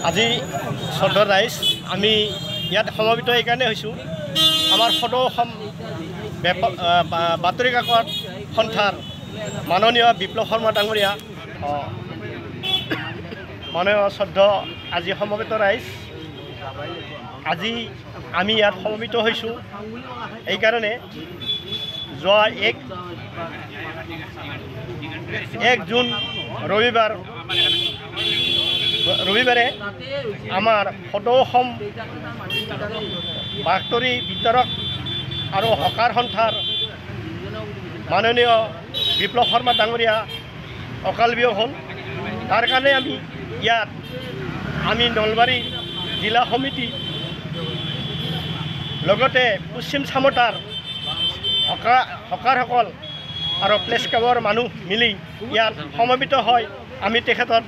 আজি 14 ৰাইজ আমি ইয়াত সমবেত এইকাৰণে হৈছোঁ আমাৰ সদৌ অসম বাতৰি কাকত সন্থাৰ মাননীয় বিপ্লৱ শৰ্মা ডাঙৰীয়া মাননীয় শ্ৰদ্ধ আজি সমবেত ৰাইজ আজি আমি ইয়াত সমবেত হৈছোঁ এইকাৰণে যোৱা 1 জুন ৰবিবাৰে আমাৰ সদৌ অসম বাতৰি বিতৰক আৰু হকাৰ সন্থাৰ মাননীয় বিপ্লৱ শৰ্মা ডাঙৰীয়া অকাল বিয়োগ হ'ল। তাৰ কাৰণে আমি নলবাৰী জিলা সমিতি লগতে পশ্চিম চামতাৰ হকাৰসকল আৰু প্লেছ ক্লাবৰ মানুহ মিলি ইয়াত সমবেত হয় আমি তেখেতৰ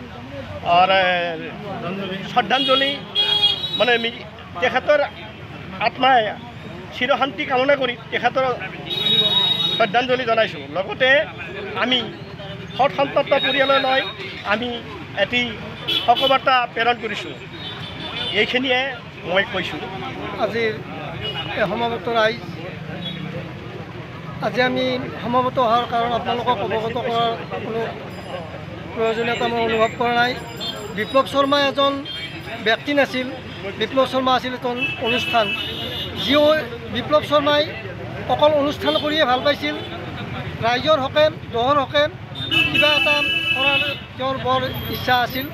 শ্ৰদ্ধাঞ্জলি মানে তেখেতৰ আত্মাই চিৰশান্তি কামনা কৰি তেখেতৰ শ্ৰদ্ধাঞ্জলি জনাইছোঁ। লগতে আমি সৎসন্তপ্ত পৰিয়াললৈ আমি এটি শোকবাৰ্তা প্ৰেৰণ কৰিছোঁ। এইখিনিয়ে মই কৈছোঁ। আজিৰ এই সমবেত ৰাইজ আজি আমি সমবেত হোৱাৰ কাৰণ আপোনালোকক অৱগত কৰাৰ কোনো প্ৰয়োজনীয়তা মই অনুভৱ কৰা নাই। বিপ্লৱ শৰ্মা এজন ব্যক্তি নাছিল, বিপ্লৱ শৰ্মা আছিল এজন অনুষ্ঠান। যিও বিপ্লৱ শৰ্মাই অকল অনুষ্ঠান কৰিয়ে ভাল পাইছিল, ৰাইজৰ হকে দহৰ হকে কিবা এটা কৰাৰ তেওঁৰ বৰ ইচ্ছা আছিল।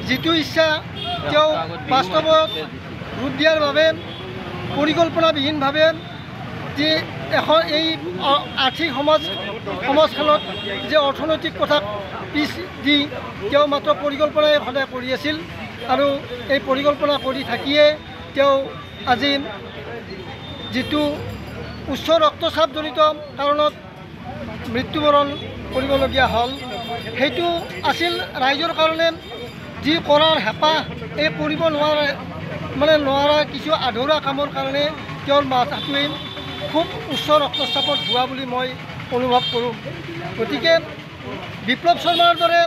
যিটো ইচ্ছা তেওঁ বাস্তৱত ৰূপ দিয়াৰ বাবে পৰিকল্পনাবিহীনভাৱে যে এখন এই আৰ্থিক সমাজখনত যে অৰ্থনৈতিক কথা পিছ দি তেওঁ মাত্ৰ পৰিকল্পনাই সদায় কৰি আছিল আৰু এই পৰিকল্পনা কৰি থাকিয়ে তেওঁ আজি যিটো উচ্চ ৰক্তচাপজনিত কাৰণত মৃত্যুবৰণ কৰিবলগীয়া হ'ল, সেইটো আছিল ৰাইজৰ কাৰণে যি কৰাৰ হেঁপাহ এই কৰিব নোৱাৰা কিছু আধৰুৱা কামৰ কাৰণে তেওঁৰ মাথাটোৱে খুব উচ্চ ৰক্তচাপত ভুৱা বুলি মই অনুভৱ কৰোঁ। গতিকে বিপ্লৱ শৰ্মাৰ দৰে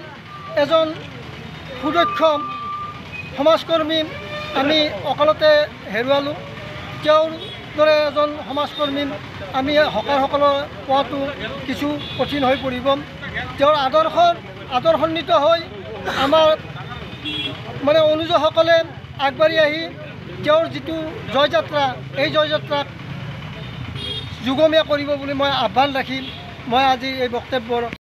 এজন সুদক্ষ সমাজকৰ্মী আমি অকালতে হেৰুৱালোঁ। তেওঁৰ দৰে এজন সমাজকৰ্মী আমি হকাৰসকলৰ পোৱাটো কিছু কঠিন হৈ পৰিব। তেওঁৰ আদৰ্শান্বিত হৈ আমাৰ অনুজসকলে আগবাঢ়ি আহি তেওঁৰ যিটো জয়যাত্ৰা, এই জয়যাত্ৰাক যুগমীয়া কৰিব বুলি মই আহ্বান ৰাখি মই আজি এই বক্তব্যৰ